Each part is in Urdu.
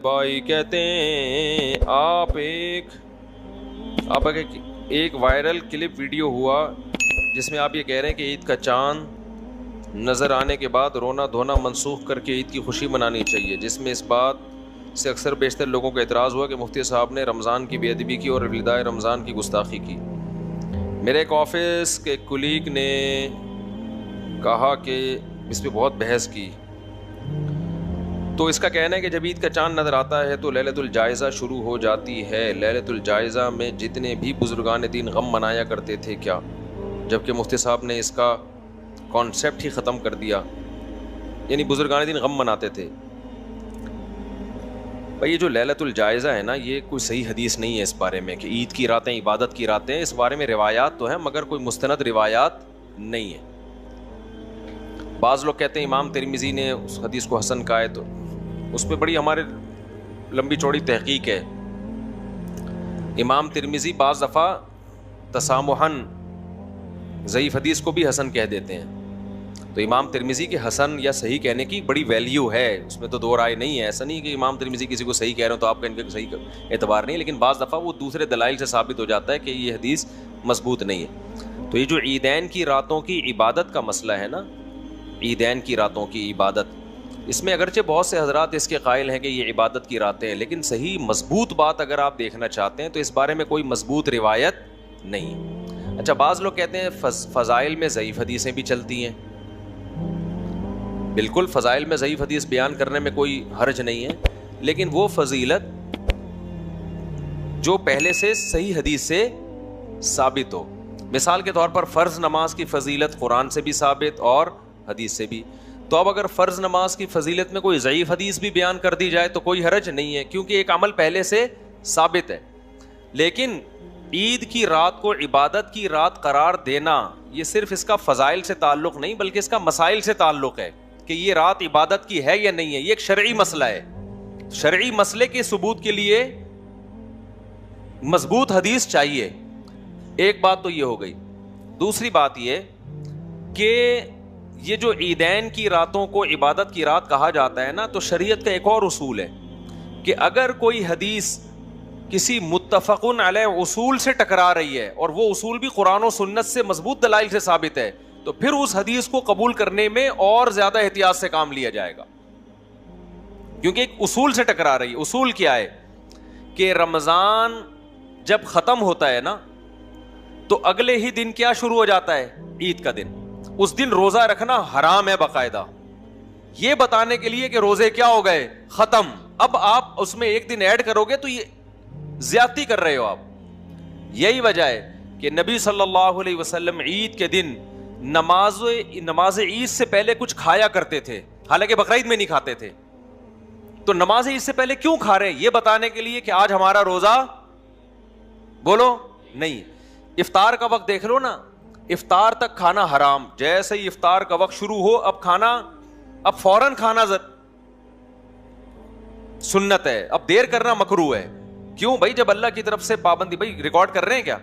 بھائی کہتے ہیں آپ ایک وائرل کلپ ویڈیو ہوا جس میں آپ یہ کہہ رہے ہیں کہ عید کا چاند نظر آنے کے بعد رونا دھونا منسوخ کر کے عید کی خوشی منانی چاہیے، جس میں اس بات سے اکثر بیشتر لوگوں کا اعتراض ہوا کہ مفتی صاحب نے رمضان کی بے ادبی کی اور ولدائے رمضان کی گستاخی کی۔ میرے ایک آفس کے کلیگ نے کہا کہ اس پہ بہت بحث کی، تو اس کا کہنا ہے کہ جب عید کا چاند نظر آتا ہے تو لیلۃ الجائزہ شروع ہو جاتی ہے۔ لیلۃ الجائزہ میں جتنے بھی بزرگان دین غم منایا کرتے تھے کیا، جبکہ مفتی صاحب نے اس کا کانسیپٹ ہی ختم کر دیا، یعنی بزرگان دین غم مناتے تھے۔ بھائی یہ جو لیلۃ الجائزہ ہے نا، یہ کوئی صحیح حدیث نہیں ہے اس بارے میں کہ عید کی راتیں عبادت کی راتیں، اس بارے میں روایات تو ہیں مگر کوئی مستند روایات نہیں ہے۔ بعض لوگ کہتے ہیں امام ترمذی نے اس حدیث کو حسن کہا ہے، تو اس پہ بڑی ہمارے لمبی چوڑی تحقیق ہے۔ امام ترمذی بعض دفعہ تسامحاً ضعیف حدیث کو بھی حسن کہہ دیتے ہیں، تو امام ترمذی کے حسن یا صحیح کہنے کی بڑی ویلیو ہے، اس میں تو دو رائے نہیں ہے۔ ایسا نہیں کہ امام ترمذی کسی کو صحیح کہہ رہے ہو تو آپ کا ان کا صحیح اعتبار نہیں ہے، لیکن بعض دفعہ وہ دوسرے دلائل سے ثابت ہو جاتا ہے کہ یہ حدیث مضبوط نہیں ہے۔ تو یہ جو عیدین کی راتوں کی عبادت کا مسئلہ ہے نا، عیدین کی راتوں کی عبادت، اس میں اگرچہ بہت سے حضرات اس کے قائل ہیں کہ یہ عبادت کی راتیں ہیں، لیکن صحیح مضبوط بات اگر آپ دیکھنا چاہتے ہیں تو اس بارے میں کوئی مضبوط روایت نہیں۔ اچھا، بعض لوگ کہتے ہیں فضائل میں ضعیف حدیثیں بھی چلتی ہیں۔ بالکل، فضائل میں ضعیف حدیث بیان کرنے میں کوئی حرج نہیں ہے، لیکن وہ فضیلت جو پہلے سے صحیح حدیث سے ثابت ہو۔ مثال کے طور پر فرض نماز کی فضیلت قرآن سے بھی ثابت اور حدیث سے بھی، تو اب اگر فرض نماز کی فضیلت میں کوئی ضعیف حدیث بھی بیان کر دی جائے تو کوئی حرج نہیں ہے، کیونکہ ایک عمل پہلے سے ثابت ہے۔ لیکن عید کی رات کو عبادت کی رات قرار دینا، یہ صرف اس کا فضائل سے تعلق نہیں بلکہ اس کا مسائل سے تعلق ہے کہ یہ رات عبادت کی ہے یا نہیں ہے۔ یہ ایک شرعی مسئلہ ہے۔ شرعی مسئلے کے ثبوت کے لیے مضبوط حدیث چاہیے۔ ایک بات تو یہ ہو گئی۔ دوسری بات یہ کہ یہ جو عیدین کی راتوں کو عبادت کی رات کہا جاتا ہے نا، تو شریعت کا ایک اور اصول ہے کہ اگر کوئی حدیث کسی متفقن علیہ اصول سے ٹکرا رہی ہے اور وہ اصول بھی قرآن و سنت سے مضبوط دلائل سے ثابت ہے، تو پھر اس حدیث کو قبول کرنے میں اور زیادہ احتیاط سے کام لیا جائے گا، کیونکہ ایک اصول سے ٹکرا رہی ہے۔ اصول کیا ہے کہ رمضان جب ختم ہوتا ہے نا تو اگلے ہی دن کیا شروع ہو جاتا ہے؟ عید کا دن۔ اس دن روزہ رکھنا حرام ہے باقاعدہ، یہ بتانے کے لیے کہ روزے کیا ہو گئے؟ ختم۔ اب آپ اس میں ایک دن ایڈ کرو گے تو یہ زیادتی کر رہے ہو آپ۔ یہی وجہ ہے کہ نبی صلی اللہ علیہ وسلم عید کے دن نماز عید سے پہلے کچھ کھایا کرتے تھے، حالانکہ بقرعید میں نہیں کھاتے تھے۔ تو نماز عید سے پہلے کیوں کھا رہے ہیں؟ یہ بتانے کے لیے کہ آج ہمارا روزہ بولو نہیں۔ افطار کا وقت دیکھ لو نا، افطار تک کھانا حرام، جیسے ہی افطار کا وقت شروع ہو اب فوراً کھانا سنت ہے، اب دیر کرنا مکروہ ہے۔ کیوں بھائی؟ جب اللہ کی طرف سے پابندی، بھائی ریکارڈ کر رہے ہیں کیا؟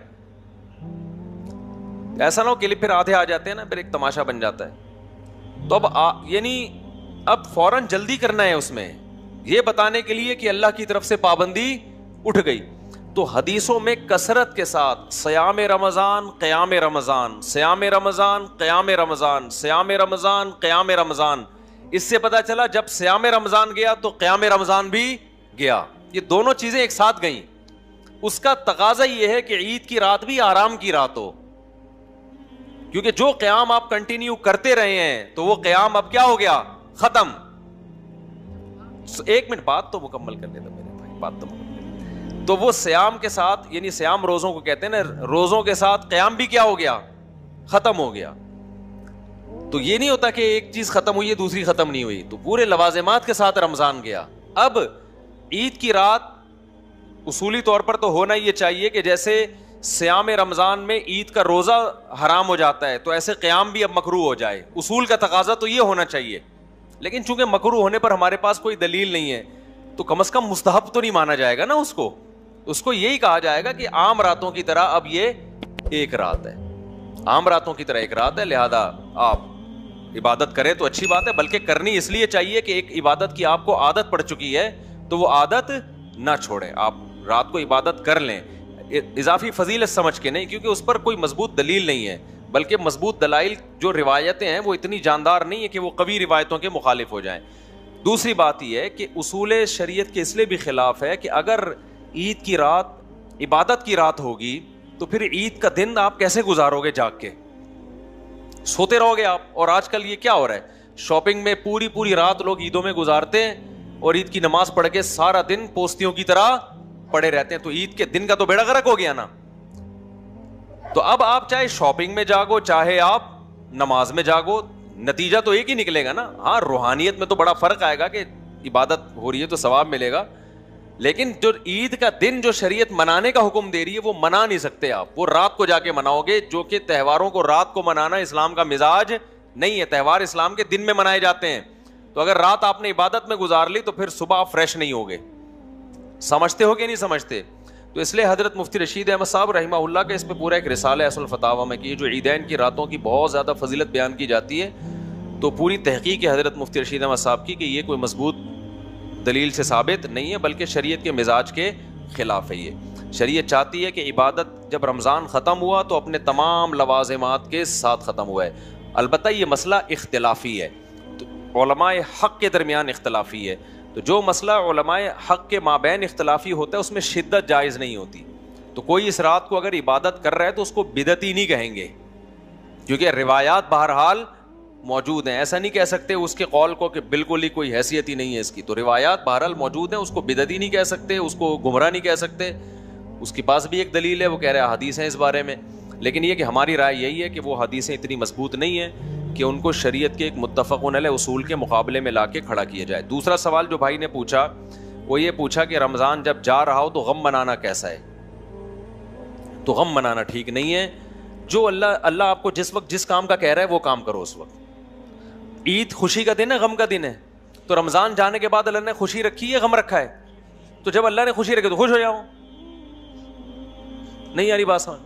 ایسا نہ ہو کہ پھر آدھے آ جاتے ہیں نا، پھر ایک تماشا بن جاتا ہے۔ تو اب فوراً جلدی کرنا ہے اس میں، یہ بتانے کے لیے کہ اللہ کی طرف سے پابندی اٹھ گئی۔ تو حدیثوں میں کثرت کے ساتھ صیام رمضان، قیام رمضان، صیام رمضان، قیام رمضان، صیام رمضان، قیام رمضان، اس سے پتا چلا جب صیام رمضان گیا تو قیام رمضان بھی گیا، یہ دونوں چیزیں ایک ساتھ گئیں۔ اس کا تقاضا یہ ہے کہ عید کی رات بھی آرام کی رات ہو، کیونکہ جو قیام آپ کنٹینیو کرتے رہے ہیں تو وہ قیام اب کیا ہو گیا؟ ختم۔ ایک منٹ بات تو مکمل کر لیتا میرے بھائی، بات تو مکمل۔ تو وہ سیام کے ساتھ، یعنی سیام روزوں کو کہتے ہیں نا، روزوں کے ساتھ قیام بھی کیا ہو گیا؟ ختم ہو گیا۔ تو یہ نہیں ہوتا کہ ایک چیز ختم ہوئی ہے دوسری ختم نہیں ہوئی، تو پورے لوازمات کے ساتھ رمضان گیا۔ اب عید کی رات اصولی طور پر تو ہونا یہ چاہیے کہ جیسے سیام رمضان میں عید کا روزہ حرام ہو جاتا ہے تو ایسے قیام بھی اب مکروہ ہو جائے، اصول کا تقاضا تو یہ ہونا چاہیے۔ لیکن چونکہ مکروہ ہونے پر ہمارے پاس کوئی دلیل نہیں ہے تو کم از کم مستحب تو نہیں مانا جائے گا نا، اس کو یہی کہا جائے گا کہ عام راتوں کی طرح اب یہ ایک رات ہے، عام راتوں کی طرح ایک رات ہے، لہذا آپ عبادت کریں تو اچھی بات ہے، بلکہ کرنی اس لیے چاہیے کہ ایک عبادت کی آپ کو عادت پڑ چکی ہے، تو وہ عادت نہ چھوڑیں, آپ رات کو عبادت کر لیں, اضافی فضیلت سمجھ کے نہیں, کیونکہ اس پر کوئی مضبوط دلیل نہیں ہے, بلکہ مضبوط دلائل جو روایتیں ہیں وہ اتنی جاندار نہیں ہے کہ وہ قوی روایتوں کے مخالف ہو جائیں. دوسری بات یہ ہے کہ اصول شریعت کے اس لیے بھی خلاف ہے کہ اگر عید کی رات عبادت کی رات ہوگی تو پھر عید کا دن آپ کیسے گزارو گے؟ جاگ کے سوتے رہو گے آپ. اور آج کل یہ کیا ہو رہا ہے, شاپنگ میں پوری رات لوگ عیدوں میں گزارتے ہیں اور عید کی نماز پڑھ کے سارا دن پوستیوں کی طرح پڑے رہتے ہیں, تو عید کے دن کا تو بیڑا غرق ہو گیا نا. تو اب آپ چاہے شاپنگ میں جاگو چاہے آپ نماز میں جاگو, نتیجہ تو ایک ہی نکلے گا نا. ہاں روحانیت میں تو بڑا فرق آئے گا کہ عبادت ہو رہی ہے تو ثواب ملے گا, لیکن جو عید کا دن جو شریعت منانے کا حکم دے رہی ہے وہ منا نہیں سکتے آپ, وہ رات کو جا کے مناؤ گے, جو کہ تہواروں کو رات کو منانا اسلام کا مزاج نہیں ہے. تہوار اسلام کے دن میں منائے جاتے ہیں, تو اگر رات آپ نے عبادت میں گزار لی تو پھر صبح آپ فریش نہیں ہوگے. سمجھتے ہو کہ نہیں سمجھتے؟ تو اس لیے حضرت مفتی رشید احمد صاحب رحمہ اللہ کا اس پہ پورا ایک رسالہ ہے اصل الفتاوی میں, کہ جو عیدین کی راتوں کی بہت زیادہ فضیلت بیان کی جاتی ہے, تو پوری تحقیق ہے حضرت مفتی رشید احمد صاحب کی کہ یہ کوئی مضبوط دلیل سے ثابت نہیں ہے, بلکہ شریعت کے مزاج کے خلاف ہے. یہ شریعت چاہتی ہے کہ عبادت جب رمضان ختم ہوا تو اپنے تمام لوازمات کے ساتھ ختم ہوا ہے. البتہ یہ مسئلہ اختلافی ہے, تو علماء حق کے درمیان اختلافی ہے, تو جو مسئلہ علماء حق کے مابین اختلافی ہوتا ہے اس میں شدت جائز نہیں ہوتی. تو کوئی اس رات کو اگر عبادت کر رہا ہے تو اس کو بدعتی نہیں کہیں گے, کیونکہ روایات بہرحال موجود ہیں. ایسا نہیں کہہ سکتے اس کے قول کو کہ بالکل ہی کوئی حیثیت ہی نہیں ہے اس کی, تو روایات بہرحال موجود ہیں, اس کو بدعتی نہیں کہہ سکتے, اس کو گمراہ نہیں کہہ سکتے. اس کے پاس بھی ایک دلیل ہے, وہ کہہ رہے ہیں حدیث ہیں اس بارے میں, لیکن یہ کہ ہماری رائے یہی ہے کہ وہ حدیثیں اتنی مضبوط نہیں ہیں کہ ان کو شریعت کے ایک متفق علیہ اصول کے مقابلے میں لا کے کھڑا کیا جائے. دوسرا سوال جو بھائی نے پوچھا وہ یہ پوچھا کہ رمضان جب جا رہا ہو تو غم منانا کیسا ہے؟ تو غم منانا ٹھیک نہیں ہے. جو اللہ آپ کو جس وقت جس کام کا کہہ رہا ہے وہ کام کرو اس وقت. عید خوشی کا دن ہے, غم کا دن ہے, تو رمضان جانے کے بعد اللہ نے خوشی رکھی ہے غم رکھا ہے, تو جب اللہ نے خوشی رکھی تو خوش ہو جاؤ. نہیں یاری بات سمجھ,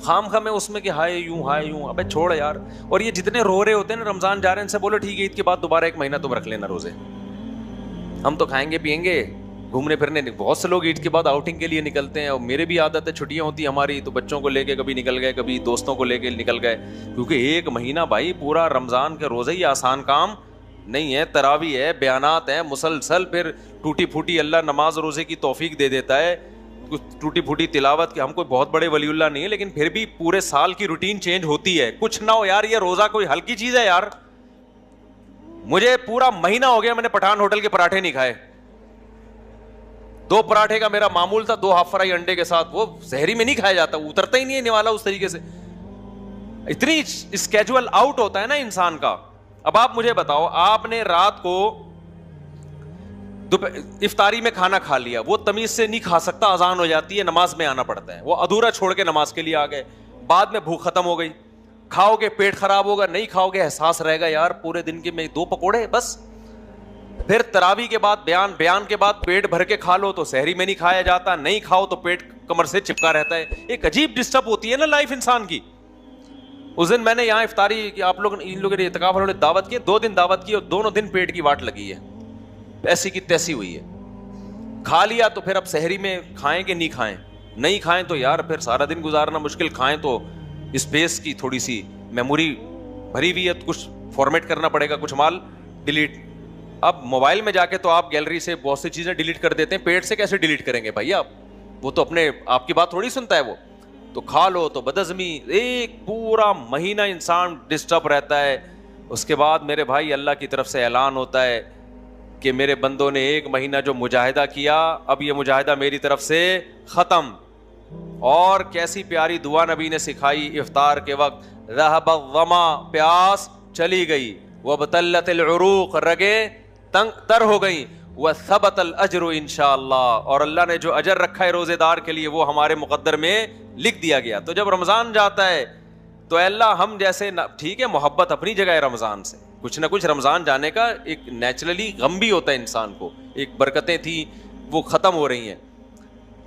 خام خواہ میں اس میں کہ ہائے یوں, ابے چھوڑ یار. اور یہ جتنے رو رہے ہوتے ہیں نا رمضان جا رہے ہیں, ان سے بولو ٹھیک ہے عید کے بعد دوبارہ 1 مہینہ تم رکھ لینا روزے, ہم تو کھائیں گے پیئیں گے گھومنے پھرنے. بہت سے لوگ عید کے بعد آؤٹنگ کے لیے نکلتے ہیں, اور میرے بھی عادت ہے, چھٹیاں ہوتی ہیں ہماری تو بچوں کو لے کے کبھی نکل گئے, کبھی دوستوں کو لے کے نکل گئے, کیونکہ 1 مہینہ بھائی پورا رمضان کے روزے ہی آسان کام نہیں ہے. تراویح ہے, بیانات ہیں مسلسل, پھر ٹوٹی پھوٹی اللہ نماز روزے کی توفیق دے دیتا ہے, ٹوٹی پھوٹی تلاوت کی. ہم کوئی بہت بڑے ولی اللہ نہیں ہے, لیکن پھر بھی پورے سال کی روٹین چینج ہوتی ہے. کچھ نہ ہو یار, یہ روزہ کوئی ہلکی چیز ہے یار. مجھے پورا مہینہ ہو گیا میں نے پٹھان ہوٹل کے پراٹھے نہیں کھائے. 2 پراٹھے کا میرا معمول تھا, 2 ہاف فرائی انڈے کے ساتھ, وہ سحری میں نہیں کھایا جاتا, اترتا ہی نہیں ہے نوالا اس طریقے سے. اتنی اسکیجول آؤٹ ہوتا ہے نا انسان کا. اب آپ مجھے بتاؤ, آپ نے رات کو افطاری میں کھانا کھا لیا, وہ تمیز سے نہیں کھا سکتا, اذان ہو جاتی ہے, نماز میں آنا پڑتا ہے, وہ ادھورا چھوڑ کے نماز کے لیے آ گئے, بعد میں بھوک ختم ہو گئی, کھاؤ گے پیٹ خراب ہوگا, نہیں کھاؤ گے احساس رہے گا یار پورے دن کے میں 2 پکوڑے بس. پھر تراویح کے بعد بیان کے بعد پیٹ بھر کے کھا لو تو سحری میں نہیں کھایا جاتا, نہیں کھاؤ تو پیٹ کمر سے چپکا رہتا ہے. ایک عجیب ڈسٹرب ہوتی ہے نا لائف انسان کی. اس دن میں نے یہاں افطاری کی, آپ لوگ ان لوگوں نے اعتکاف والوں نے دعوت کی, 2 دن دعوت کی اور دونوں دن پیٹ کی واٹ لگی ہے, ایسی کی تیسی ہوئی ہے. کھا لیا تو پھر اب سحری میں کھائیں کہ نہیں کھائیں, نہیں کھائیں تو یار پھر سارا دن گزارنا مشکل, کھائیں تو اسپیس کی تھوڑی سی میموری بھری ہوئی ہے, کچھ فارمیٹ کرنا پڑے گا, کچھ مال ڈیلیٹ. اب موبائل میں جا کے تو آپ گیلری سے بہت سی چیزیں ڈیلیٹ کر دیتے ہیں, پیٹ سے کیسے ڈیلیٹ کریں گے بھائی آپ, وہ تو اپنے آپ کی بات تھوڑی سنتا ہے وہ. تو کھا لو تو بدہضمی, ایک پورا مہینہ انسان ڈسٹرب رہتا ہے. اس کے بعد میرے بھائی اللہ کی طرف سے اعلان ہوتا ہے کہ میرے بندوں نے 1 مہینہ جو مجاہدہ کیا, اب یہ مجاہدہ میری طرف سے ختم. اور کیسی پیاری دعا نبی نے سکھائی افطار کے وقت, ذهب الظما, پیاس چلی گئی, وابتلت العروق, رگیں تنگ تر ہو گئی, وثبت الاجر انشاءاللہ, اور اللہ نے جو اجر رکھا ہے روزے دار کے لیے وہ ہمارے مقدر میں لکھ دیا گیا. تو جب رمضان جاتا ہے تو اے اللہ ہم جیسے, ٹھیک ہے محبت اپنی جگہ ہے رمضان سے, کچھ نہ کچھ رمضان جانے کا ایک نیچرلی غم بھی ہوتا ہے انسان کو, ایک برکتیں تھیں وہ ختم ہو رہی ہیں,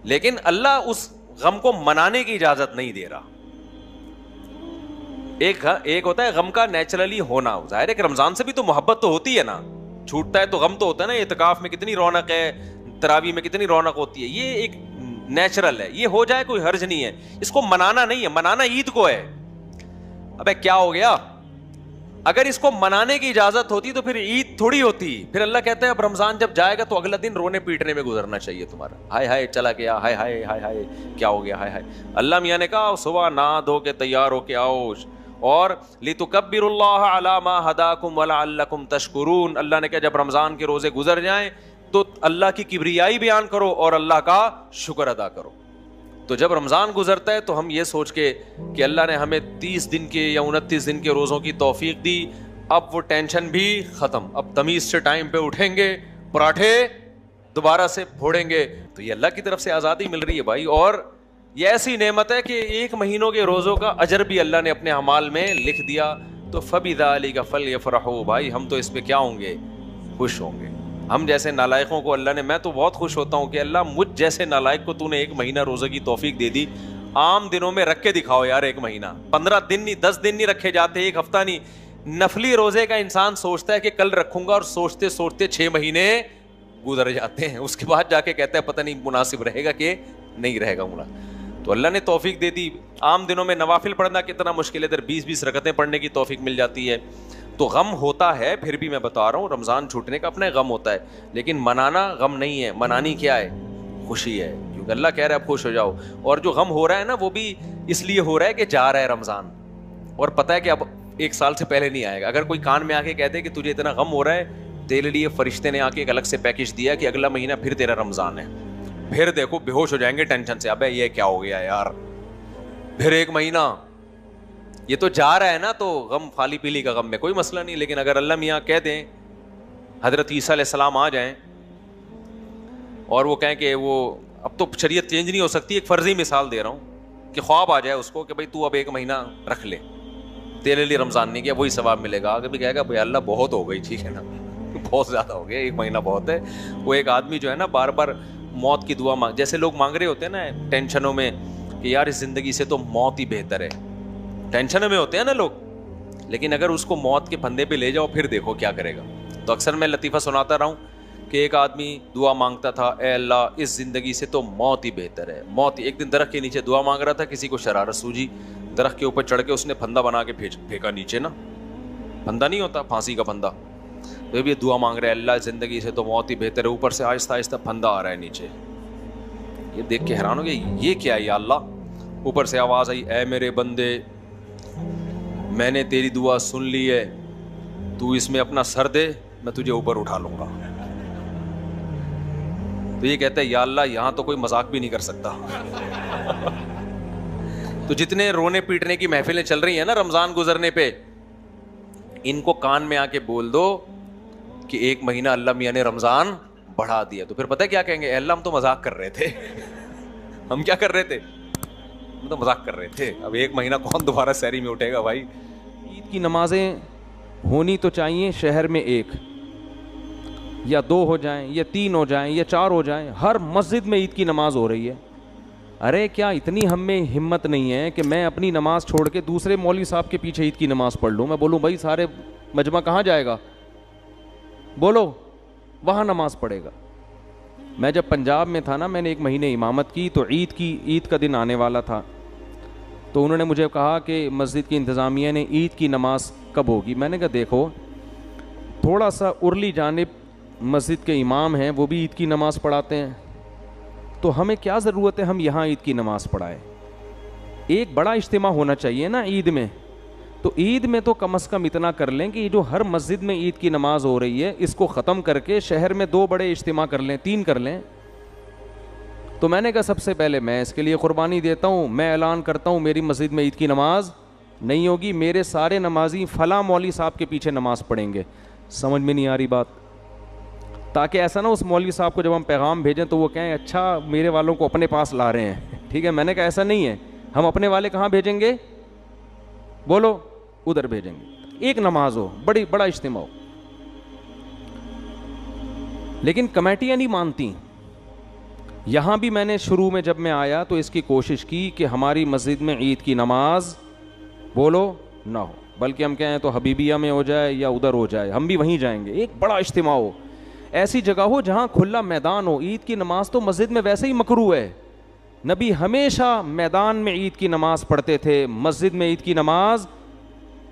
لیکن اللہ اس غم کو منانے کی اجازت نہیں دے رہا. ایک ہوتا ہے غم کا نیچرلی ہونا, ظاہر ہے کہ رمضان سے بھی تو محبت تو ہوتی ہے نا, چھوٹتا ہے تو غم تو ہوتا ہے نا. اعتکاف میں کتنی رونق ہے, تراویح میں کتنی رونق ہوتی ہے, یہ ایک نیچرل ہے, یہ ہو جائے کوئی حرج نہیں ہے. اس کو منانا نہیں ہے, منانا عید کو ہے. ابے کیا ہو گیا, اگر اس کو منانے کی اجازت ہوتی تو پھر عید تھوڑی ہوتی. پھر اللہ کہتا ہے اب رمضان جب جائے گا تو اگلا دن رونے پیٹنے میں گزرنا چاہیے تمہارا. ہائے ہائے چلا گیا, ہائے ہائے ہائے ہائے کیا ہو گیا, ہائے ہائے. اللہ میاں نے کہا صبح نہا دھو کے تیار ہو کے آؤ, اور لِتُكَبِّرُوا اللَّهَ عَلَى مَا هَدَاكُمْ وَلَعَلَّكُمْ تَشْكُرُونَ. اللہ نے کہا جب رمضان کے روزے گزر جائیں تو اللہ کی کبریائی بیان کرو اور اللہ کا شکر ادا کرو. تو جب رمضان گزرتا ہے تو ہم یہ سوچ کے کہ اللہ نے ہمیں 30 دن کے یا 29 دن کے روزوں کی توفیق دی, اب وہ ٹینشن بھی ختم, اب تمیز سے ٹائم پہ اٹھیں گے, پراٹھے دوبارہ سے پھوڑیں گے. تو یہ اللہ کی طرف سے آزادی مل رہی ہے بھائی, اور یہ ایسی نعمت ہے کہ 1 مہینوں کے روزوں کا اجر بھی اللہ نے اپنے اعمال میں لکھ دیا. تو فَبِذَلِكَ فَلْيَفْرَحُوا, بھائی ہم تو اس پہ کیا ہوں گے, خوش ہوں گے. ہم جیسے نالائقوں کو اللہ نے, میں تو بہت خوش ہوتا ہوں کہ اللہ مجھ جیسے نالائق کو تو نے 1 مہینہ روزے کی توفیق دے دی. عام دنوں میں رکھ کے دکھاؤ یار, 1 مہینہ 15 دن نہیں, 10 دن نہیں رکھے جاتے, 1 ہفتہ نہیں. نفلی روزے کا انسان سوچتا ہے کہ کل رکھوں گا, اور سوچتے سوچتے 6 مہینے گزر جاتے ہیں. اس کے بعد جا کے کہتا ہے پتہ نہیں مناسب رہے گا کہ نہیں رہے گا تو اللہ نے توفیق دے دی. عام دنوں میں نوافل پڑھنا کتنا مشکل ہے, ادھر 20 رکعتیں پڑھنے کی توفیق مل جاتی ہے. تو غم ہوتا ہے, پھر بھی میں بتا رہا ہوں رمضان چھوٹنے کا اپنا غم ہوتا ہے, لیکن منانا غم نہیں ہے. منانی کیا ہے, خوشی ہے, کیونکہ اللہ کہہ رہا ہے اب خوش ہو جاؤ. اور جو غم ہو رہا ہے نا وہ بھی اس لیے ہو رہا ہے کہ جا رہا ہے رمضان, اور پتہ ہے کہ اب 1 سال سے پہلے نہیں آئے گا. اگر کوئی کان میں آ کے کہتے کہ تجھے اتنا غم ہو رہا ہے, تیرے لیے فرشتے نے آ کے ایک الگ سے پیکج دیا کہ اگلا مہینہ پھر تیرا رمضان ہے, پھر دیکھو بے ہوش ہو جائیں گے ٹینشن سے, ابے یہ کیا ہو گیا یار, پھر 1 مہینہ. یہ تو جا رہا ہے نا, تو غم خالی پیلی کا غم میں کوئی مسئلہ نہیں. لیکن اگر اللہ میاں کہہ دیں, حضرت عیسیٰ علیہ السلام آ جائیں اور وہ کہیں کہ وہ اب تو شریعت چینج نہیں ہو سکتی, ایک فرضی مثال دے رہا ہوں کہ خواب آ جائے اس کو کہ بھائی تو اب 1 مہینہ رکھ لے, تیرے لیے رمضان نہیں کیا, وہی ثواب ملے گا. آگے بھی کہے گا بھائی اللہ بہت ہو گئی, ٹھیک ہے نا, بہت زیادہ ہو گیا, 1 مہینہ بہت ہے. وہ ایک آدمی جو ہے نا بار بار موت کی دعا مانگ, جیسے لوگ مانگ رہے ہوتے ہیں نا ٹینشنوں میں کہ یار اس زندگی سے تو موت ہی بہتر ہے, ٹینشنوں میں ہوتے ہیں نا لوگ, لیکن اگر اس کو موت کے پھندے پہ لے جاؤ پھر دیکھو کیا کرے گا. تو اکثر میں لطیفہ سناتا رہا ہوں کہ ایک آدمی دعا مانگتا تھا, اے اللہ اس زندگی سے تو موت ہی بہتر ہے, موت. ایک دن درخت کے نیچے دعا مانگ رہا تھا, کسی کو شرارت سوجی, درخت کے اوپر چڑھ کے اس نے پھندا بنا کے پھینکا نیچے. نا پھندا نہیں ہوتا, پھانسی کا پھندا. تو یہ دعا مانگ رہا ہے اللہ زندگی سے تو موت ہی بہتر ہے, اوپر سے آہستہ آہستہ پھندا آ رہا ہے نیچے. یہ دیکھ کے حیران ہو گیا, یہ کیا ہے یا اللہ. اوپر سے آواز آئی, اے میرے بندے میں نے تیری دعا سن لی ہے, تو اس میں اپنا سر دے, میں تجھے اوپر اٹھا لوں گا. تو یہ کہتا ہے یا اللہ یہاں تو کوئی مذاق بھی نہیں کر سکتا. تو جتنے رونے پیٹنے کی محفلیں چل رہی ہیں نا رمضان گزرنے پہ, ان کو کان میں آ کے بول دو کہ 1 مہینہ اللہ میاں نے رمضان بڑھا دیا. تو پھر پتہ ہے کیا کہیں گے, اے اللہ ہم تو مذاق کر رہے تھے. ہم کیا کر رہے تھے, ہم تو مذاق کر رہے تھے. اب 1 مہینہ کون دوبارہ سحری میں اٹھے گا بھائی. عید کی نمازیں ہونی تو چاہیے شہر میں 1 یا 2 ہو جائیں یا 3 ہو جائیں یا 4 ہو جائیں, ہر مسجد میں عید کی نماز ہو رہی ہے. ارے کیا اتنی ہم میں ہمت نہیں ہے کہ میں اپنی نماز چھوڑ کے دوسرے مولوی صاحب کے پیچھے عید کی نماز پڑھ لوں. میں بولوں بھائی سارے مجمع کہاں جائے گا, بولو وہاں نماز پڑھے گا. میں جب پنجاب میں تھا نا, میں نے 1 مہینے امامت کی, تو عید کا دن آنے والا تھا. تو انہوں نے مجھے کہا کہ مسجد کی انتظامیہ نے عید کی نماز کب ہوگی. میں نے کہا دیکھو تھوڑا سا ارلی جانب مسجد کے امام ہیں, وہ بھی عید کی نماز پڑھاتے ہیں, تو ہمیں کیا ضرورت ہے ہم یہاں عید کی نماز پڑھائیں. ایک بڑا اجتماع ہونا چاہیے نا عید میں. تو عید میں تو کم از کم اتنا کر لیں کہ یہ جو ہر مسجد میں عید کی نماز ہو رہی ہے اس کو ختم کر کے شہر میں 2 بڑے اجتماع کر لیں, 3 کر لیں. تو میں نے کہا سب سے پہلے میں اس کے لیے قربانی دیتا ہوں, میں اعلان کرتا ہوں میری مسجد میں عید کی نماز نہیں ہوگی, میرے سارے نمازی فلاں مولوی صاحب کے پیچھے نماز پڑھیں گے. سمجھ میں نہیں آ رہی بات, تاکہ ایسا نہ اس مولوی صاحب کو جب ہم پیغام بھیجیں تو وہ کہیں اچھا میرے والوں کو اپنے پاس لا رہے ہیں. ٹھیک ہے, میں نے کہا ایسا نہیں ہے, ہم اپنے والے کہاں بھیجیں گے, بولو ادھر بھیجیں گے. 1 نماز ہو, بڑا اجتماع ہو. لیکن کمیٹیاں نہیں مانتی. یہاں بھی میں نے شروع میں جب میں آیا تو اس کی کوشش کی کہ ہماری مسجد میں عید کی نماز بولو نہ ہو, بلکہ ہم کہیں تو حبیبیہ میں ہو جائے یا ادھر ہو جائے, ہم بھی وہیں جائیں گے. ایک بڑا اجتماع ہو, ایسی جگہ ہو جہاں کھلا میدان ہو. عید کی نماز تو مسجد میں ویسے ہی مکروہ ہے. نبی ہمیشہ میدان میں عید کی نماز پڑھتے تھے, مسجد میں عید کی نماز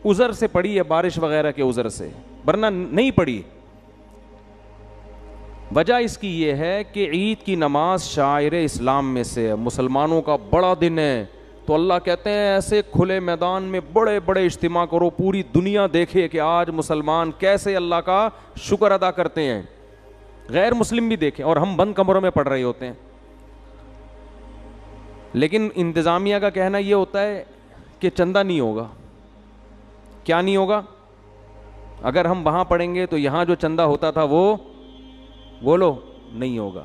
عذر سے پڑھی ہے, بارش وغیرہ کے عذر سے, ورنہ نہیں پڑھی. وجہ اس کی یہ ہے کہ عید کی نماز شاعر اسلام میں سے ہے, مسلمانوں کا بڑا دن ہے. تو اللہ کہتے ہیں ایسے کھلے میدان میں بڑے بڑے اجتماع کرو, پوری دنیا دیکھے کہ آج مسلمان کیسے اللہ کا شکر ادا کرتے ہیں, غیر مسلم بھی دیکھیں. اور ہم بند کمروں میں پڑھ رہے ہوتے ہیں. لیکن انتظامیہ کا کہنا یہ ہوتا ہے کہ چندہ نہیں ہوگا. کیا نہیں ہوگا؟ اگر ہم وہاں پڑھیں گے تو یہاں جو چندہ ہوتا تھا وہ بولو نہیں ہوگا.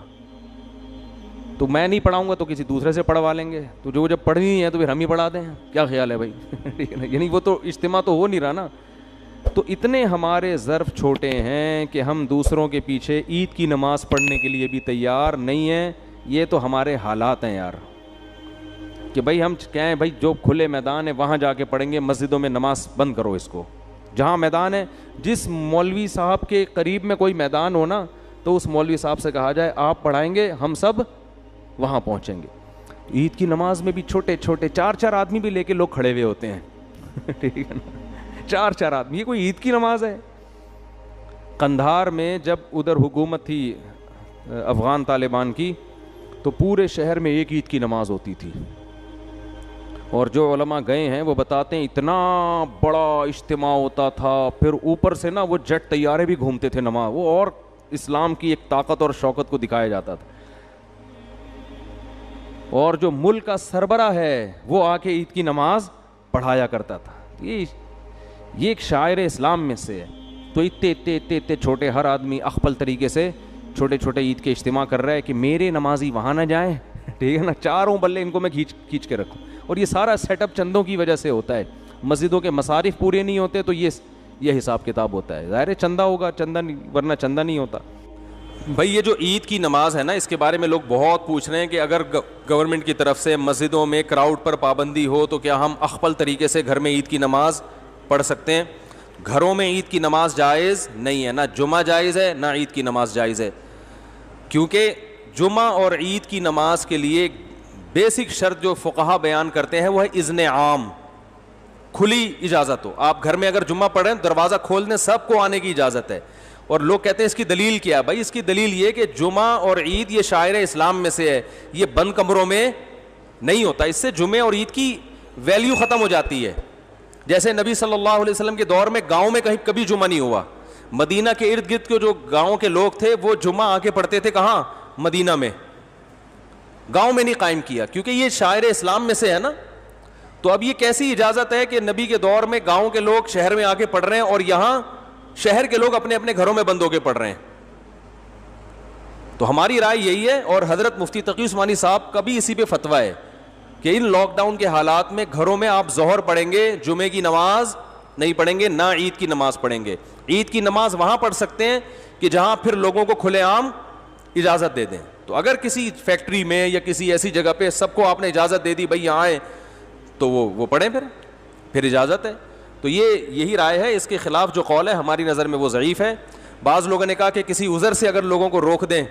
تو میں نہیں پڑھاؤں گا تو کسی دوسرے سے پڑھوا لیں گے. تو جو جب پڑھنی ہے تو پھر ہم ہی پڑھا دیں. کیا خیال ہے بھائی؟ یعنی وہ تو اجتماع تو ہو نہیں رہا نا. تو اتنے ہمارے ظرف چھوٹے ہیں کہ ہم دوسروں کے پیچھے عید کی نماز پڑھنے کے لیے بھی تیار نہیں ہیں. یہ تو ہمارے حالات ہیں یار, کہ بھائی ہم کہیں بھائی جو کھلے میدان ہے وہاں جا کے پڑھیں گے, مسجدوں میں نماز بند کرو اس کو. جہاں میدان ہے, جس مولوی صاحب کے قریب میں کوئی میدان ہو نا, تو اس مولوی صاحب سے کہا جائے آپ پڑھائیں گے, ہم سب وہاں پہنچیں گے. عید کی نماز میں بھی چھوٹے چھوٹے 4 آدمی بھی لے کے لوگ کھڑے ہوئے ہوتے ہیں. ٹھیک ہے نا, 4 آدمی. یہ کوئی عید کی نماز ہے؟ قندھار میں جب ادھر حکومت تھی افغان طالبان کی, تو پورے شہر میں ایک عید کی نماز ہوتی تھی. اور جو علماء گئے ہیں وہ بتاتے ہیں اتنا بڑا اجتماع ہوتا تھا. پھر اوپر سے نا وہ جٹ طیارے بھی گھومتے تھے نماز, وہ اور اسلام کی ایک طاقت اور شوکت کو دکھایا جاتا تھا. اور جو ملک کا سربراہ ہے وہ آ کے عید کی نماز پڑھایا کرتا تھا. یہ ایک شاعر اسلام میں سے ہے. تو اتنے چھوٹے, ہر آدمی اخپل طریقے سے چھوٹے چھوٹے عید کے اجتماع کر رہا ہے کہ میرے نمازی وہاں نہ جائیں. ٹھیک ہے نا, چاروں بلے ان کو میں کھینچ کے رکھوں. اور یہ سارا سیٹ اپ چندوں کی وجہ سے ہوتا ہے. مسجدوں کے مصارف پورے نہیں ہوتے تو یہ حساب کتاب ہوتا ہے. ظاہر ہے چندہ ہوگا, چندہ ورنہ چندہ نہیں ہوتا. بھائی یہ جو عید کی نماز ہے نا, اس کے بارے میں لوگ بہت پوچھ رہے ہیں کہ اگر گورنمنٹ کی طرف سے مسجدوں میں کراؤڈ پر پابندی ہو تو کیا ہم اخپل طریقے سے گھر میں عید کی نماز پڑھ سکتے ہیں؟ گھروں میں عید کی نماز جائز نہیں ہے, نہ جمعہ جائز ہے نہ عید کی نماز جائز ہے. کیونکہ جمعہ اور عید کی نماز کے لیے بیسک شرط جو فقہا بیان کرتے ہیں وہ ہے اذن عام, کھلی اجازت ہو. آپ گھر میں اگر جمعہ پڑھیں دروازہ کھول دیں, سب کو آنے کی اجازت ہے. اور لوگ کہتے ہیں اس کی دلیل کیا ہے؟ بھائی اس کی دلیل یہ کہ جمعہ اور عید یہ شاعر اسلام میں سے ہے, یہ بند کمروں میں نہیں ہوتا. اس سے جمعے اور عید کی ویلیو ختم ہو جاتی ہے. جیسے نبی صلی اللہ علیہ وسلم کے دور میں گاؤں میں کہیں کبھی جمعہ نہیں ہوا. مدینہ کے ارد گرد کے جو گاؤں کے لوگ تھے وہ جمعہ آ کے پڑھتے تھے کہاں؟ مدینہ میں. گاؤں میں نہیں قائم کیا کیونکہ یہ شاعر اسلام میں سے ہے نا. تو اب یہ کیسی اجازت ہے کہ نبی کے دور میں گاؤں کے لوگ شہر میں آ کے پڑھ رہے ہیں اور یہاں شہر کے لوگ اپنے اپنے گھروں میں بند ہو کے پڑھ رہے ہیں؟ تو ہماری رائے یہی ہے, اور حضرت مفتی تقی عثمانی صاحب کا بھی اسی پہ فتویٰ ہے کہ ان لاک ڈاؤن کے حالات میں گھروں میں آپ ظہر پڑھیں گے, جمعے کی نماز نہیں پڑھیں گے, نہ عید کی نماز پڑھیں گے. عید کی نماز وہاں پڑھ سکتے ہیں کہ جہاں پھر لوگوں کو کھلے عام اجازت دے دیں. تو اگر کسی فیکٹری میں یا کسی ایسی جگہ پہ سب کو آپ نے اجازت دے دی بھائی یہاں آئیں, تو وہ پڑھیں, پھر اجازت ہے. تو یہی رائے ہے. اس کے خلاف جو قول ہے ہماری نظر میں وہ ضعیف ہے. بعض لوگوں نے کہا کہ کسی عذر سے اگر لوگوں کو روک دیں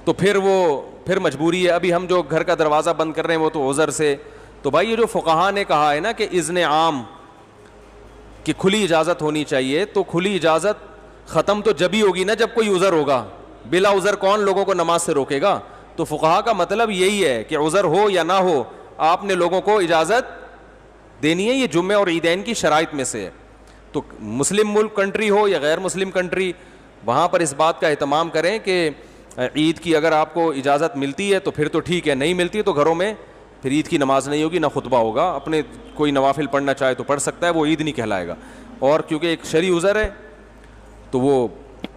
تو پھر مجبوری ہے. ابھی ہم جو گھر کا دروازہ بند کر رہے ہیں وہ تو عذر سے. تو بھائی یہ جو فقہا نے کہا ہے نا کہ اذن عام کہ کھلی اجازت ہونی چاہیے, تو کھلی اجازت ختم تو جب ہی ہوگی نا جب کوئی عذر ہوگا. بلا عذر کون لوگوں کو نماز سے روکے گا؟ تو فقہا کا مطلب یہی ہے کہ عذر ہو یا نہ ہو آپ نے لوگوں کو اجازت دینی ہے. یہ جمعے اور عیدین کی شرائط میں سے ہے. تو مسلم ملک کنٹری ہو یا غیر مسلم کنٹری, وہاں پر اس بات کا اہتمام کریں کہ عید کی اگر آپ کو اجازت ملتی ہے تو پھر تو ٹھیک ہے, نہیں ملتی تو گھروں میں پھر عید کی نماز نہیں ہوگی, نہ خطبہ ہوگا. اپنے کوئی نوافل پڑھنا چاہے تو پڑھ سکتا ہے, وہ عید نہیں کہلائے گا. اور کیونکہ ایک شرعی عذر ہے تو وہ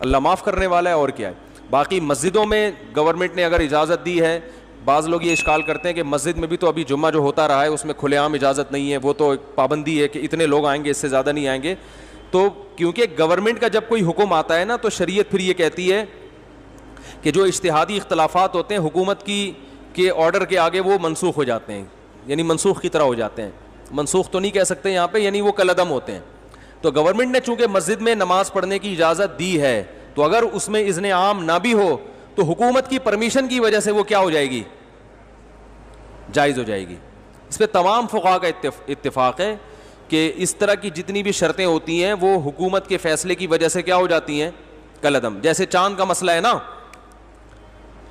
اللہ معاف کرنے والا ہے, اور کیا ہے. باقی مسجدوں میں گورنمنٹ نے اگر اجازت دی ہے, بعض لوگ یہ اشکال کرتے ہیں کہ مسجد میں بھی تو ابھی جمعہ جو ہوتا رہا ہے اس میں کھلے عام اجازت نہیں ہے, وہ تو ایک پابندی ہے کہ اتنے لوگ آئیں گے, اس سے زیادہ نہیں آئیں گے. تو کیونکہ گورنمنٹ کا جب کوئی حکم آتا ہے نا تو شریعت پھر یہ کہتی ہے کہ جو اجتہادی اختلافات ہوتے ہیں حکومت کے آرڈر کے آگے وہ منسوخ ہو جاتے ہیں, یعنی منسوخ کی طرح ہو جاتے ہیں. منسوخ تو نہیں کہہ سکتے یہاں پہ, یعنی وہ کالعدم ہوتے ہیں. تو گورنمنٹ نے چونکہ مسجد میں نماز پڑھنے کی اجازت دی ہے, تو اگر اس میں اذن عام نہ بھی ہو تو حکومت کی پرمیشن کی وجہ سے وہ کیا ہو جائے گی, جائز ہو جائے گی. اس پہ تمام فقہاء کا اتفاق ہے کہ اس طرح کی جتنی بھی شرطیں ہوتی ہیں وہ حکومت کے فیصلے کی وجہ سے کیا ہو جاتی ہیں, کالعدم. جیسے چاند کا مسئلہ ہے نا,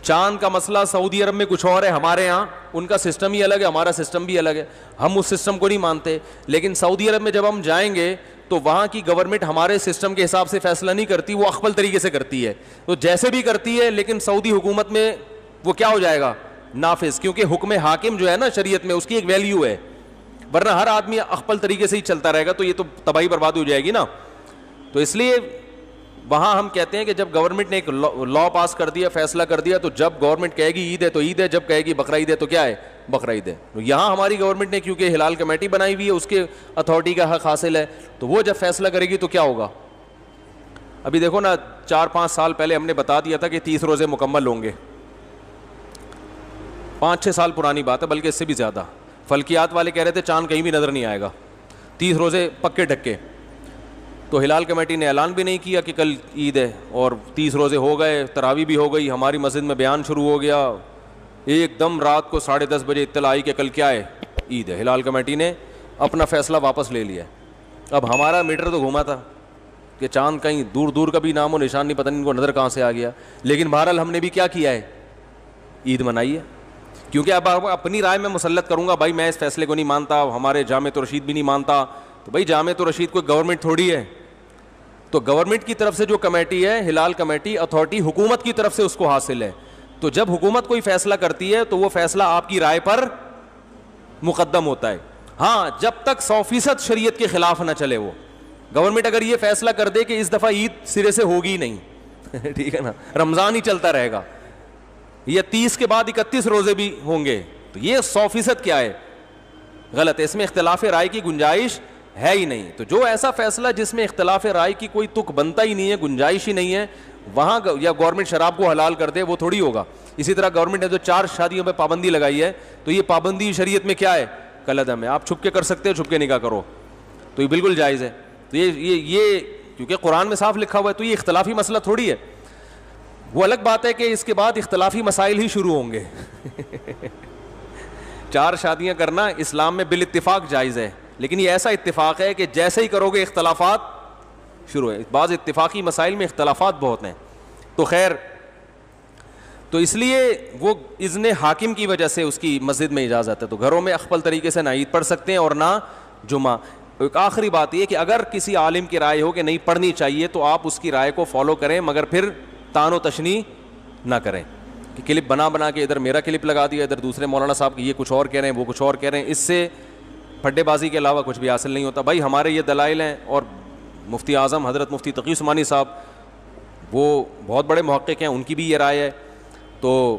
چاند کا مسئلہ سعودی عرب میں کچھ اور ہے, ہمارے یہاں ان کا سسٹم ہی الگ ہے, ہمارا سسٹم بھی الگ ہے, ہم اس سسٹم کو نہیں مانتے. لیکن سعودی عرب میں جب ہم جائیں گے تو وہاں کی گورنمنٹ ہمارے سسٹم کے حساب سے فیصلہ نہیں کرتی, وہ اخبل طریقے سے کرتی ہے. تو جیسے بھی کرتی ہے لیکن سعودی حکومت میں وہ کیا ہو جائے گا, نافذ, کیونکہ حکم حاکم جو ہے نا شریعت میں اس کی ایک ویلیو ہے, ورنہ ہر آدمی اخبل طریقے سے ہی چلتا رہے گا تو یہ تو تباہی برباد ہو جائے گی نا. تو اس لیے وہاں ہم کہتے ہیں کہ جب گورنمنٹ نے ایک لا پاس کر دیا, فیصلہ کر دیا, تو جب گورنمنٹ کہے گی عید ہے تو عید ہے, جب کہے گی بقرہ عید ہے تو کیا ہے, بقرہ عید ہے. تو یہاں ہماری گورنمنٹ نے کیونکہ ہلال کمیٹی بنائی ہوئی ہے, اس کے اتھارٹی کا حق حاصل ہے, تو وہ جب فیصلہ کرے گی تو کیا ہوگا. ابھی دیکھو نا 4-5 سال پہلے ہم نے بتا دیا تھا کہ 30 روزے مکمل ہوں گے, 5-6 سال پرانی بات ہے, بلکہ اس سے بھی زیادہ. فلکیات والے کہہ رہے تھے چاند کہیں بھی نظر نہیں آئے گا, 30 روزے پکے ڈھکے. تو ہلال کمیٹی نے اعلان بھی نہیں کیا کہ کل عید ہے, اور 30 روزے ہو گئے, تراویح بھی ہو گئی, ہماری مسجد میں بیان شروع ہو گیا, ایک دم رات کو 10:30 بجے اطلاع آئی کہ کل کیا ہے, عید ہے. ہلال کمیٹی نے اپنا فیصلہ واپس لے لیا. اب ہمارا میٹر تو گھوما تھا کہ چاند کہیں دور دور کا بھی نام و نشان نہیں, پتہ نہیں ان کو نظر کہاں سے آ گیا. لیکن بہرحال ہم نے بھی کیا کیا ہے, عید منائی ہے. کیونکہ اب اپنی رائے میں مسلط کروں گا, بھائی میں اس فیصلے کو نہیں مانتا, ہمارے جامع رشید بھی نہیں مانتا, تو بھائی جامع رشید کوئی گورنمنٹ تھوڑی ہے. تو گورنمنٹ کی طرف سے جو کمیٹی ہے, ہلال کمیٹی اتھارٹی, حکومت کی طرف سے اس کو حاصل ہے. تو جب حکومت کوئی فیصلہ کرتی ہے تو وہ فیصلہ آپ کی رائے پر مقدم ہوتا ہے. ہاں جب تک 100% شریعت کے خلاف نہ چلے. وہ گورنمنٹ اگر یہ فیصلہ کر دے کہ اس دفعہ عید سرے سے ہوگی ہی نہیں ٹھیک ہے نا, رمضان ہی چلتا رہے گا, یا 30 کے بعد 31 روزے بھی ہوں گے, تو یہ 100% کیا ہے, غلط ہے. اس میں اختلاف رائے کی گنجائش ہے ہی نہیں. تو جو ایسا فیصلہ جس میں اختلاف رائے کی کوئی تک بنتا ہی نہیں ہے, گنجائش ہی نہیں ہے, وہاں یا گورنمنٹ شراب کو حلال کر دے, وہ تھوڑی ہوگا. اسی طرح گورنمنٹ نے جو 4 شادیوں پہ پابندی لگائی ہے, تو یہ پابندی شریعت میں کیا ہے, کالعدم ہے. آپ چھپ کے کر سکتے ہو, چھپ کے نکاح کرو, تو یہ بالکل جائز ہے. تو یہ کیونکہ قرآن میں صاف لکھا ہوا ہے, تو یہ اختلافی مسئلہ تھوڑی ہے. وہ الگ بات ہے کہ اس کے بعد اختلافی مسائل ہی شروع ہوں گے 4 شادیاں کرنا اسلام میں بالاتفاق جائز ہے, لیکن یہ ایسا اتفاق ہے کہ جیسے ہی کرو گے اختلافات شروع ہے. بعض اتفاقی مسائل میں اختلافات بہت ہیں. تو خیر, تو اس لیے وہ اذن حاکم کی وجہ سے اس کی مسجد میں اجازت ہے. تو گھروں میں اخبل طریقے سے نہ عید پڑھ سکتے ہیں اور نہ جمعہ. ایک آخری بات یہ کہ اگر کسی عالم کی رائے ہو کہ نہیں پڑھنی چاہیے, تو آپ اس کی رائے کو فالو کریں, مگر پھر تان و تشنیع نہ کریں کہ کلپ بنا کے ادھر میرا کلپ لگا دیا, ادھر دوسرے مولانا صاحب کی یہ کچھ اور کہہ رہے ہیں, وہ کچھ اور کہہ رہے ہیں. اس سے پھڈے بازی کے علاوہ کچھ بھی حاصل نہیں ہوتا. بھائی ہمارے یہ دلائل ہیں, اور مفتی اعظم حضرت مفتی تقی عثمانی صاحب وہ بہت بڑے محقق ہیں, ان کی بھی یہ رائے ہے. تو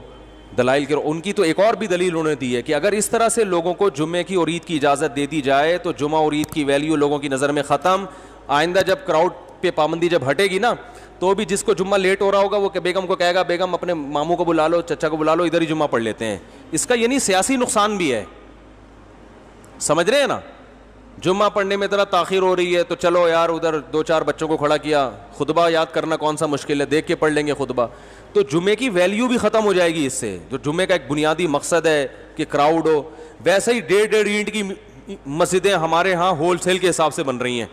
دلائل کے ان کی تو ایک اور بھی دلیل انہوں نے دی ہے کہ اگر اس طرح سے لوگوں کو جمعے کی اور عید کی اجازت دے دی جائے تو جمعہ اور عید کی ویلیو لوگوں کی نظر میں ختم. آئندہ جب کراؤڈ پہ پابندی جب ہٹے گی نا, تو بھی جس کو جمعہ لیٹ ہو رہا ہوگا وہ بیگم کو کہے گا, بیگم اپنے ماموں کو بلا لو, چچا کو بلا لو, ادھر ہی جمعہ پڑھ لیتے ہیں. اس کا یعنی سیاسی نقصان بھی ہے, سمجھ رہے ہیں نا. جمعہ پڑھنے میں ذرا تاخیر ہو رہی ہے تو چلو یار ادھر 2-4 بچوں کو کھڑا کیا, خطبہ یاد کرنا کون سا مشکل ہے, دیکھ کے پڑھ لیں گے خطبہ. تو جمعے کی ویلیو بھی ختم ہو جائے گی اس سے, جو جمعے کا ایک بنیادی مقصد ہے کہ کراؤڈ ہو. ویسے ہی 1.5 اینٹ کی مسجدیں ہمارے ہاں ہول سیل کے حساب سے بن رہی ہیں.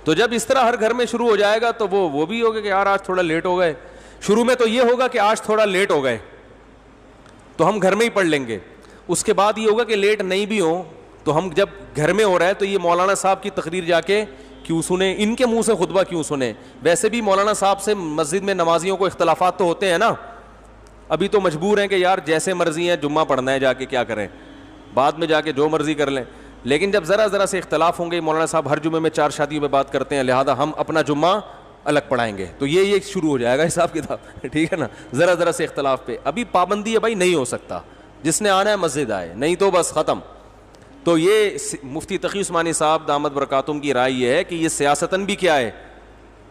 تو جب اس طرح ہر گھر میں شروع ہو جائے گا تو وہ بھی ہوگا کہ یار آج تھوڑا لیٹ ہو گئے. شروع میں تو یہ ہوگا کہ آج تھوڑا لیٹ ہو گئے تو ہم گھر میں ہی پڑھ لیں گے. اس کے بعد یہ ہوگا کہ لیٹ نہیں بھی ہوں تو ہم جب گھر میں ہو رہا ہے تو یہ مولانا صاحب کی تقریر جا کے کیوں سنیں, ان کے منہ سے خطبہ کیوں سنیں. ویسے بھی مولانا صاحب سے مسجد میں نمازیوں کو اختلافات تو ہوتے ہیں نا, ابھی تو مجبور ہیں کہ یار جیسے مرضی ہیں جمعہ پڑھنا ہے, جا کے کیا کریں, بعد میں جا کے جو مرضی کر لیں. لیکن جب ذرا سے اختلاف ہوں گے, مولانا صاحب ہر جمعے میں 4 شادیوں پہ بات کرتے ہیں, لہذا ہم اپنا جمعہ الگ پڑھائیں گے, تو یہ شروع ہو جائے گا حساب کتاب ٹھیک ہے نا. ذرا سے اختلاف پہ ابھی پابندی ہے بھائی, نہیں ہو سکتا, جس نے آنا ہے مسجد آئے, نہیں تو بس ختم. تو یہ مفتی تقی عثمانی صاحب دامت برکاتہم کی رائے یہ ہے کہ یہ سیاستاً بھی کیا ہے,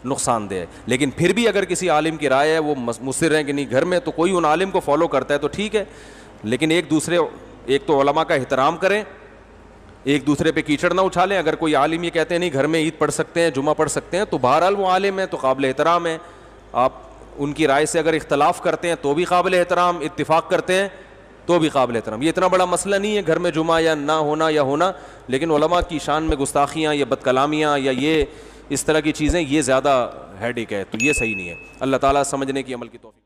نقصان دہ ہے. لیکن پھر بھی اگر کسی عالم کی رائے ہے, وہ مصر ہیں کہ نہیں گھر میں, تو کوئی ان عالم کو فالو کرتا ہے تو ٹھیک ہے. لیکن ایک تو علماء کا احترام کریں, ایک دوسرے پہ کیچڑ نہ اچھالیں. اگر کوئی عالم یہ کہتے ہیں نہیں گھر میں عید پڑھ سکتے ہیں, جمعہ پڑھ سکتے ہیں, تو بہرحال وہ عالم ہے تو قابل احترام ہے. آپ ان کی رائے سے اگر اختلاف کرتے ہیں تو بھی قابل احترام, اتفاق کرتے ہیں تو بھی قابل احترام. یہ اتنا بڑا مسئلہ نہیں ہے گھر میں جمعہ یا نہ ہونا یا ہونا, لیکن علماء کی شان میں گستاخیاں یا بد کلامیاں یا یہ اس طرح کی چیزیں, یہ زیادہ ہیڈیک ہے, تو یہ صحیح نہیں ہے. اللہ تعالیٰ سمجھنے کی عمل کی توفیق.